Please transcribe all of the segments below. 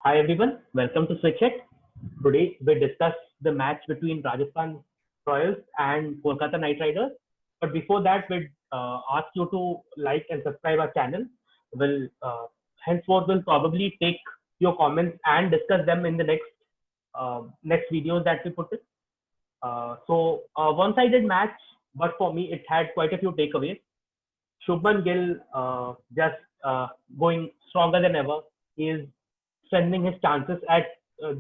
Hi everyone, welcome to Switch It. Today we discuss the match between Rajasthan Royals and Kolkata Knight Riders. But before that, we ask you to like and subscribe our channel. We'll henceforth will probably take your comments and discuss them in the next videos that we put in. One-sided match, but for me it had quite a few takeaways. Shubman Gill just going stronger than ever. He is strengthening his chances at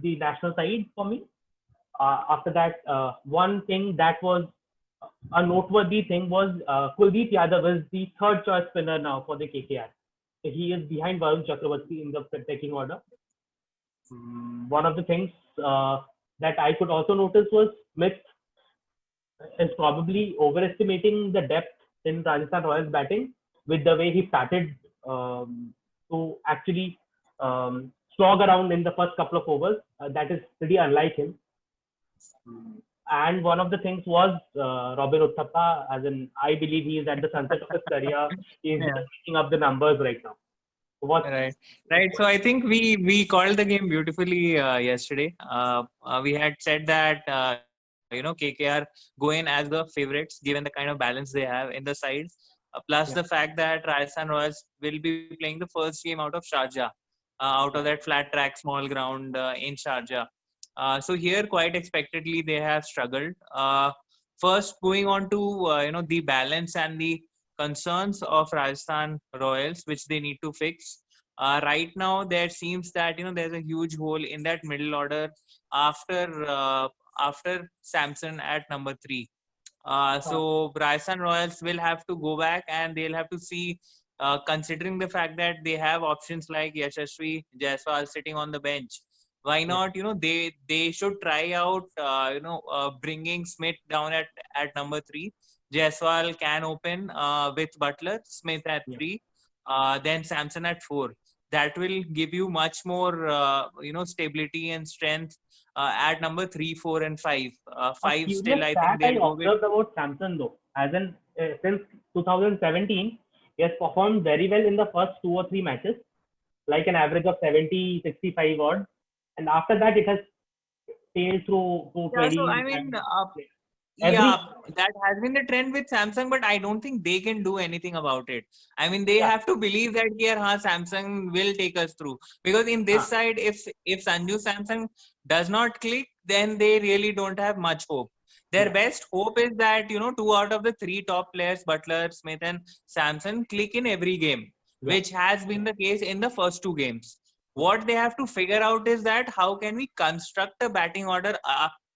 the national side for me. After that, one thing that was a noteworthy thing was Kuldeep Yadav is the third choice spinner now for the KKR. He is behind Varun Chakravarti in the pecking order. One of the things that I could also notice was Smith is probably overestimating the depth in Rajasthan Royals batting with the way he started to actually slog around in the first couple of overs. That is pretty unlike him. And one of the things was Robin Uthappa, as in I believe he is at the sunset of his career. He is just picking up the numbers right now. What? Right. So I think we called the game beautifully yesterday. We had said that KKR go in as the favorites given the kind of balance they have in the side, plus the fact that Rajasthan Royals will be playing the first game out of Sharjah, out of that flat track small ground in Sharjah. So here, quite expectedly, they have struggled. First, going on to the balance and the concerns of Rajasthan Royals, which they need to fix. Right now, there seems that there's a huge hole in that middle order after Samson at number 3. So Rajasthan Royals will have to go back and they'll have to see, considering the fact that they have options like Yashasvi Jaiswal sitting on the bench. Why not? They should try out. Bringing Smith down at number 3. Jaiswal can open with Butler, Smith at 3, then Samson at 4. That will give you much more, stability and strength at number 3, 4, and 5. 5 still, I think I they'll go with. observed about Samson though, as in since 2017, he has performed very well in the first 2 or 3 matches, like an average of 70, 65 odd, and after that it has tailed through to Yeah, so 20. I mean, Every that has been the trend with Samsung, but I don't think they can do anything about it. I mean, they yeah, have to believe that here, Samsung will take us through. Because in this side, if Sanju Samsung does not click, then they really don't have much hope. Their best hope is that 2 out of the 3 top players, Butler, Smith, and Samson, click in every game, which has been the case in the first 2 games. What they have to figure out is that how can we construct a batting order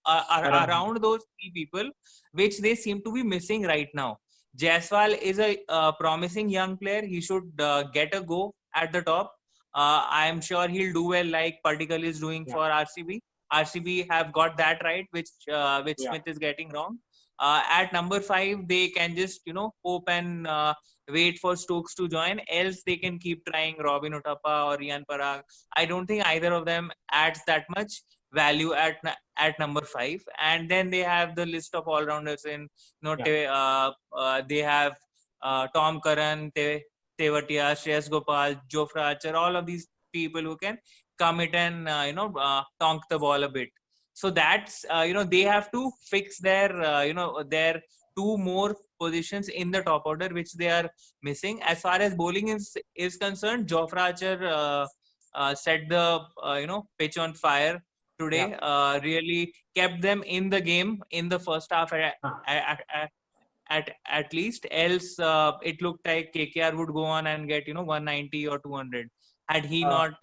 around those 3 people, which they seem to be missing right now. Jaiswal is a promising young player. He should get a go at the top. I am sure he'll do well like Particle is doing for RCB. RCB have got that right, which Smith is getting wrong. At number 5, they can just hope and wait for Stokes to join. Else they can keep trying Robin Uthappa or Riyan Parag. I don't think either of them adds that much value at number 5. And then they have the list of all rounders in they have Tom Curran, Tewatia, Shreyas Gopal, Jofra Archer, all of these people who can commit and tonk the ball a bit. So that's they have to fix their 2 more positions in the top order which they are missing. As far as bowling is concerned, Jofra Archer set the pitch on fire today. Really kept them in the game in the first half at least. Else it looked like KKR would go on and get 190 or 200 had he not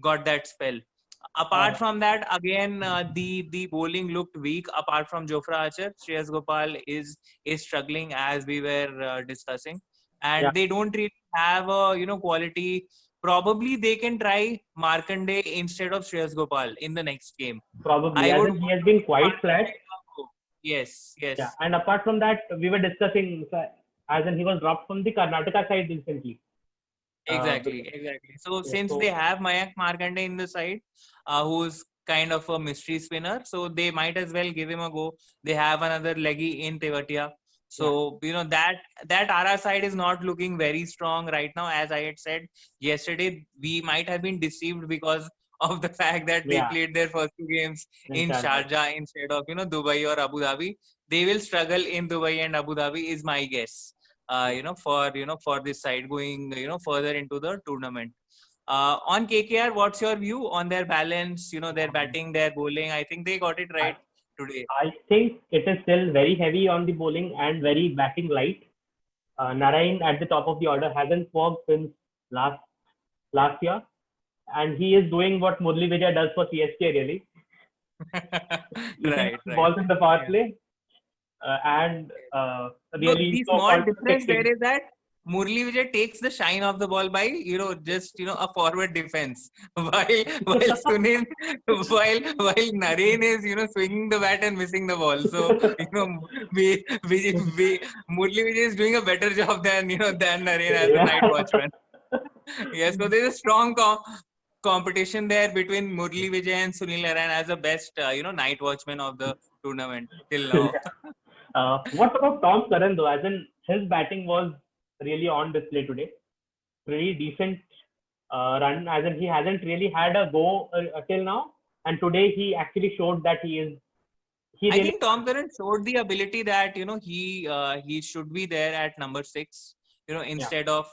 got that spell. Apart from that, again, the bowling looked weak. Apart from Jofra Archer, Shreyas Gopal is struggling, as we were discussing, and they don't really have a quality. Probably they can try Markande instead of Shreyas Gopal in the next game. probably, as in he has been quite flat. Yes. Yeah, and apart from that, we were discussing as in he was dropped from the Karnataka side recently. Exactly. So since they have Mayank Markande in the side, who's kind of a mystery spinner, so they might as well give him a go. They have another leggy in Tewatia. So that RR side is not looking very strong right now. As I had said yesterday, we might have been deceived because of the fact that they played their first two games in Sharjah instead of Dubai or Abu Dhabi. They will struggle in Dubai and Abu Dhabi is my guess. For this side going further into the tournament. On KKR, what's your view on their balance? Their batting, their bowling. I think they got it right today. I think it is still very heavy on the bowling and very batting light. Narain at the top of the order hasn't worked since last year, and he is doing what Murli Vijay does for CSK really. Right. Balls in the power play, and really. The small difference there is that Murli Vijay takes the shine of the ball by a forward defense, while Sunil while Narain is swinging the bat and missing the ball. So we Murli Vijay is doing a better job than Narain as a night watchman. Yes, so there is a strong competition there between Murli Vijay and Sunil Narain as the best night watchman of the tournament till now. What about Tom Curran though? As in his batting was really on display today. Pretty decent run. As in he hasn't really had a go till now, and today he actually showed that he is. I think Tom Curran showed the ability that he should be there at number 6. Instead of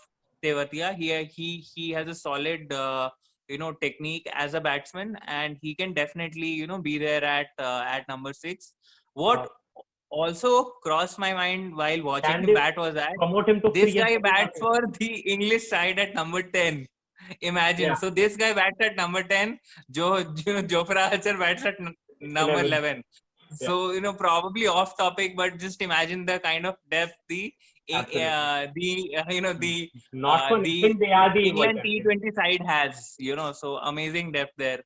Tewatia. He has a solid technique as a batsman, and he can definitely be there at number 6. What also crossed my mind while watching him bat was that this guy bats for the English side at number 10. Imagine. So this guy bats at number 10. Jofra Archer bats at number 11. So probably off topic, but just imagine the kind of depth the England T20 side has. So amazing depth there.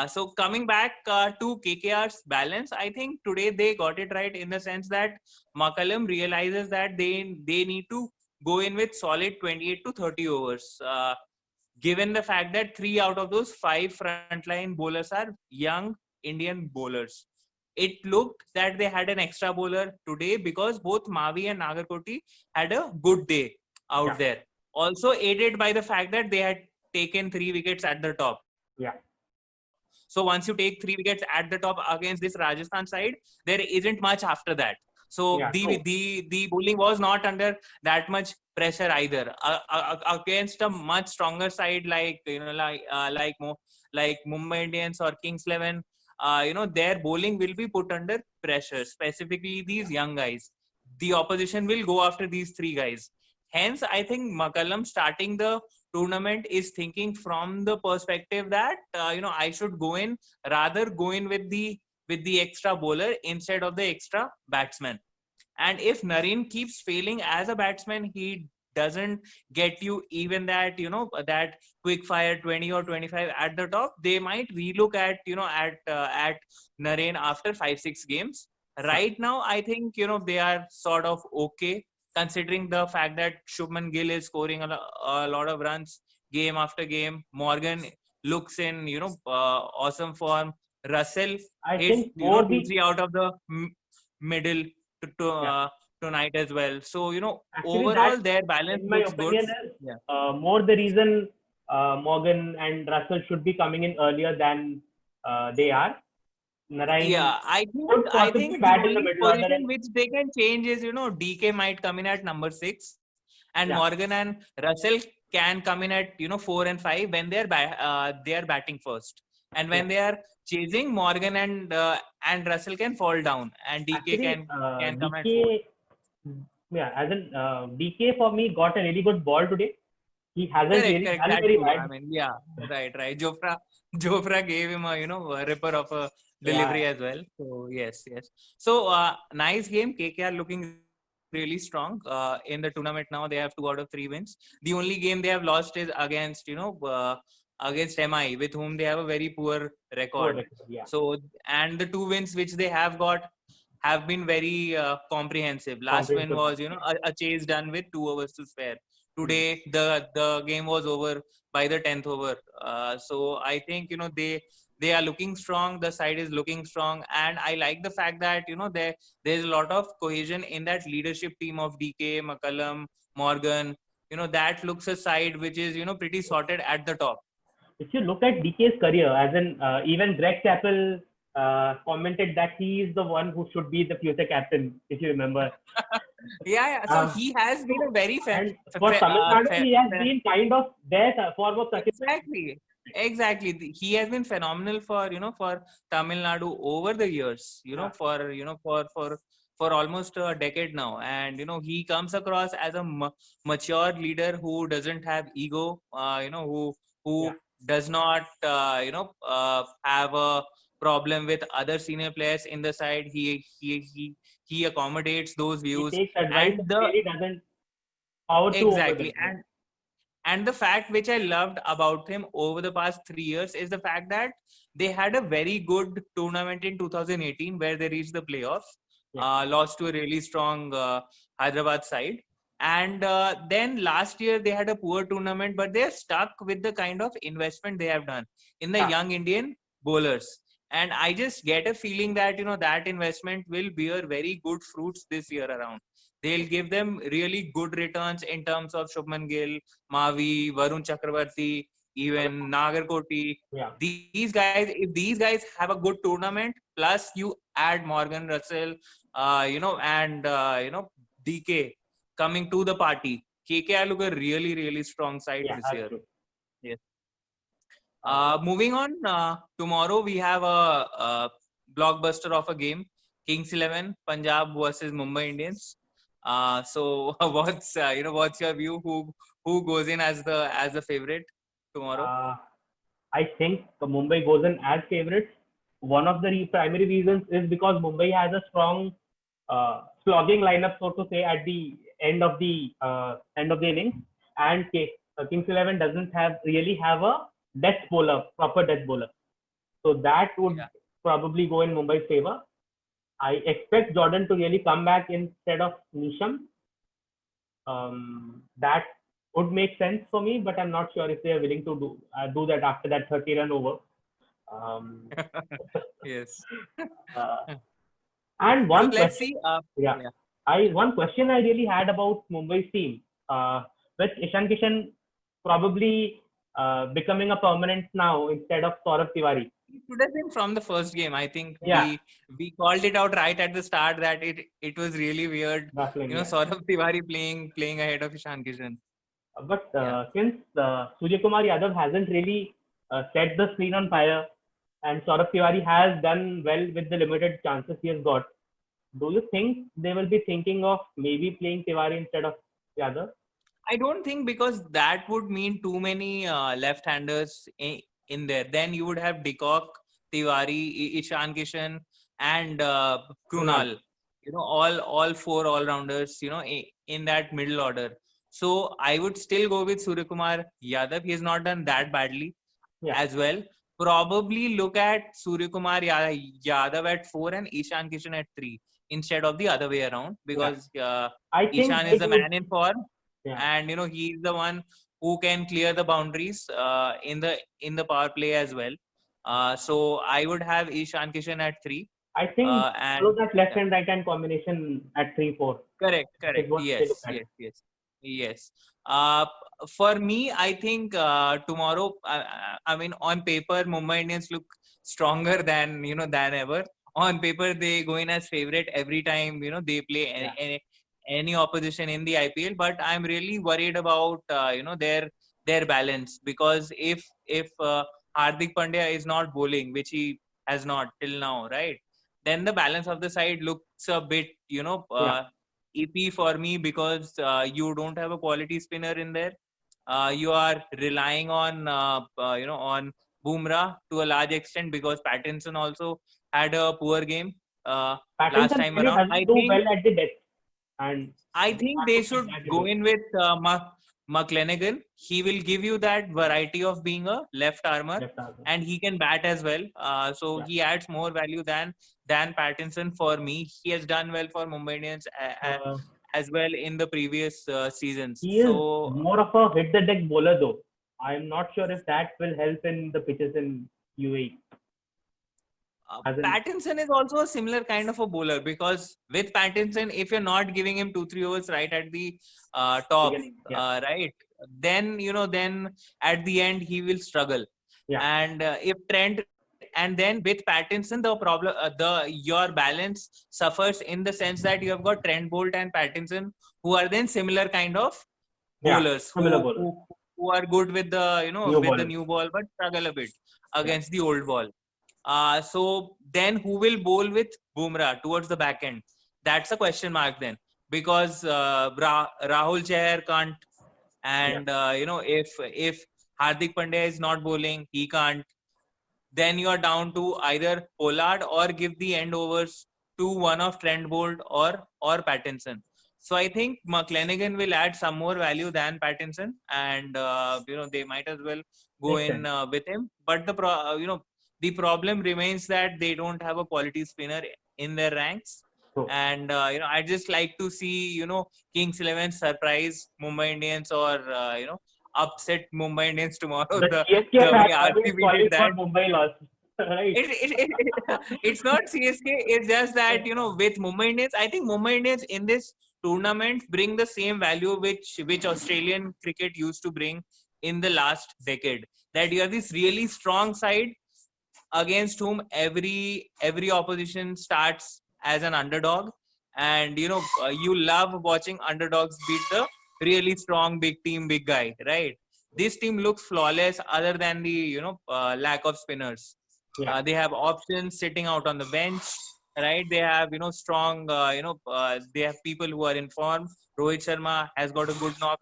So coming back to KKR's balance, I think today they got it right in the sense that McCullum realizes that they need to go in with solid 28 to 30 overs. Given the fact that 3 out of those 5 frontline bowlers are young Indian bowlers. It looked that they had an extra bowler today because both Mavi and Nagarkoti had a good day out there. Also aided by the fact that they had taken 3 wickets at the top. So once you take 3 wickets at the top against this Rajasthan side, there isn't much after that. So the bowling was not under that much pressure either. Against a much stronger side like Mumbai Indians or Kings 11, their bowling will be put under pressure. Specifically, these young guys. The opposition will go after these 3 guys. Hence, I think McCullum starting the tournament is thinking from the perspective that I should go in with the extra bowler instead of the extra batsman. And if Narain keeps failing as a batsman, he doesn't get you even that that quick fire 20 or 25 at the top. They might relook at at Narain after 5-6 games. Right now, I think they are sort of okay, considering the fact that Shubman Gill is scoring a lot of runs game after game. Morgan looks in awesome form. Russell hit 2-3 out of the middle tonight as well. So actually, overall their balance looks good. More the reason Morgan and Russell should be coming in earlier than they are. Narain, I think the only position which they can change is DK might come in at number 6, and Morgan and Russell can come in at 4 and 5 when they are batting first, and when they are chasing, Morgan and Russell can fall down, and DK can come at 4. Yeah, as in DK for me got a really good ball today. He hasn't really done very bad. I mean, right. Jofra gave him a ripper of a delivery as well. So yes. So nice game. KKR looking really strong in the tournament now. They have 2 out of 3 wins. The only game they have lost is against against MI, with whom they have a very poor record. So and the 2 wins which they have got have been very comprehensive. Last win was a chase done with 2 overs to spare. Today the game was over by the 10th over. So I think they they are looking strong. The side is looking strong, and I like the fact that there's a lot of cohesion in that leadership team of DK, McCullum, Morgan. That looks a side which is pretty sorted at the top. If you look at DK's career, as in even Greg Chappell commented that he is the one who should be the future captain, if you remember. Yeah. So he has been a very and for Tamil Nadu, he has been kind of their form of Exactly. He has been phenomenal for for Tamil Nadu over the years. For almost a decade now, and he comes across as a mature leader who doesn't have ego. Who does not have a problem with other senior players in the side. He accommodates those views. He takes advice and really doesn't power exactly. And the fact which I loved about him over the past 3 years is the fact that they had a very good tournament in 2018 where they reached the playoffs, lost to a really strong Hyderabad side. And then last year they had a poor tournament, but they're stuck with the kind of investment they have done in the young Indian bowlers. And I just get a feeling that, that investment will bear very good fruits this year around. They'll give them really good returns in terms of Shubman Gill, Mavi, Varun Chakravarti, even Nagarkoti. These guys, if these guys have a good tournament, plus you add Morgan, Russell, and DK coming to the party, KKR look a really, really strong side this year. True. Yes. Moving on, tomorrow we have a blockbuster of a game, Kings 11 Punjab versus Mumbai Indians. So what's your view? Who goes in as the favorite tomorrow? I think Mumbai goes in as favorites. One of the primary reasons is because Mumbai has a strong slogging lineup, so to say, at the end of the innings, and Kings 11 doesn't really have a proper death bowler. So that would probably go in Mumbai's favor. I expect Jordan to really come back instead of Nisham. That would make sense for me, but I'm not sure if they are willing to do that after that 30-run over. Yes. And one let's question, see. One question I really had about Mumbai's team, with Ishan Kishan probably becoming a permanent now instead of Saurabh Tiwari. It should have been from the first game. I think we called it out right at the start that it was really weird. Saurabh Tiwari playing ahead of Ishan Kishan. But since Surya Kumar Yadav hasn't really set the screen on fire, and Saurabh Tiwari has done well with the limited chances he has got, do you think they will be thinking of maybe playing Tiwari instead of Yadav? I don't think, because that would mean too many left-handers in there. Then you would have De Kock, Tiwari, Ishan Kishan, and Krunal. All four all-rounders. In that middle order. So I would still go with Surya Kumar Yadav. He has not done that badly as well. Probably look at Surya Kumar Yadav at 4 and Ishan Kishan at 3 instead of the other way around, because Ishan is the man in form. And he's the one who can clear the boundaries in the power play as well. So I would have Ishan Kishan at 3. I think follow that left and right hand combination at 3-4. Correct. Yes. For me, I think tomorrow, I mean, on paper, Mumbai Indians look stronger than ever. On paper, they go in as favorite every time they play any opposition in the IPL. But I'm really worried about their balance, because if Hardik Pandya is not bowling, which he has not till now, right? Then the balance of the side looks a bit EP for me, because you don't have a quality spinner in there. You are relying on on Bumrah to a large extent, because Pattinson also had a poor game last time around. I think well at the death. And I think they should go in with McClenaghan. He will give you that variety of being a left armour, and he can bat as well. So he adds more value than Pattinson for me. He has done well for Mumbai Indians as well in the previous seasons. He is more of a hit the deck bowler though. I'm not sure if that will help in the pitches in UAE. As in, Pattinson is also a similar kind of a bowler, because with Pattinson, if you're not giving him 2-3 overs right at the top, beginning, yeah, right, then then at the end he will struggle. yeah, And if Trent, and then with Pattinson, the problem, your balance suffers in the sense that you have got Trent Bolt and Pattinson, who are then similar kind of yeah, bowlers, similar bowlers, who are good with the new with the bowlers, new ball, but struggle a bit yeah, against the old ball. So then who will bowl with Bumrah towards the back end? That's a question mark then, because Rahul Chahar can't, yeah, and if Hardik Pandya is not bowling, he can't. Then you are down to either Pollard or give the end overs to one of Trent Bolt or Pattinson. So I think McClenaghan will add some more value than Pattinson, and they might as well go makes in sense. with him. But the problem remains that they don't have a quality spinner in their ranks. So And I just like to see Kings 11 surprise Mumbai Indians, or upset Mumbai Indians tomorrow. the CSK The fans way always RCB calling did for that. Mumbai loss, right? It's not CSK. It's just that with Mumbai Indians, I think Mumbai Indians in this tournament bring the same value which Australian cricket used to bring in the last decade. That you have this really strong side against whom every opposition starts as an underdog, and you love watching underdogs beat the really strong big team, big guy, right? This team looks flawless other than the lack of spinners. Yeah, They have options sitting out on the bench, right? They have strong they have people who are in form. Rohit Sharma has got a good knock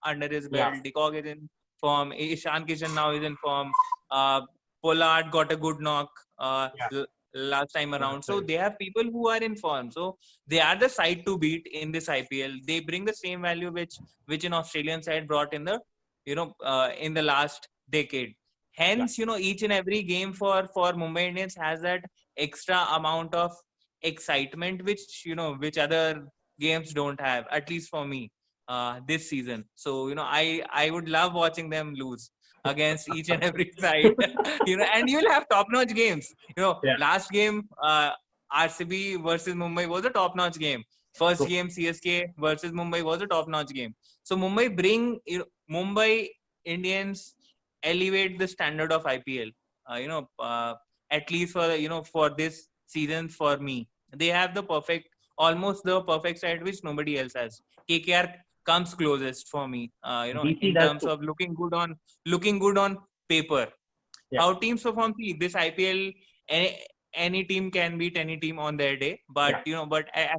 under his yeah, belt. De Kock is in form. Ishan Kishan now is in form. uh, Pollard got a good knock yeah, last time that's around. So right. they have people who are in form. So they are the side to beat in this IPL. They bring the same value which an Australian side brought in the in the last decade. Yeah, Hence, each and every game for Mumbai Indians has that extra amount of excitement which other games don't have. At least for me, this season. So I would love watching them lose against each and every side. And you'll have top-notch games. yeah, Last game, RCB versus Mumbai was a top-notch game. First true. game, CSK versus Mumbai was a top-notch game. So Mumbai Indians elevate the standard of IPL. At least for this season, for me, they have almost the perfect side which nobody else has. KKR comes closest for me. DC In does terms too. of looking good on paper. Yeah, How teams perform? See, this IPL, any team can beat any team on their day, but yeah,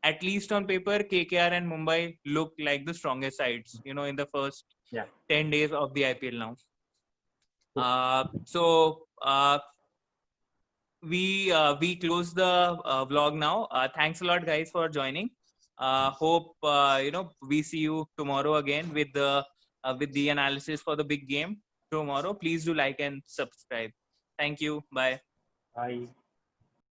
at least on paper, KKR and Mumbai look like the strongest sides. In the first yeah, 10 days of the IPL now. true. So we close the vlog now. Thanks a lot, guys, for joining. Hope we see you tomorrow again with the analysis for the big game tomorrow. Please do like and subscribe. Thank you. Bye. Bye.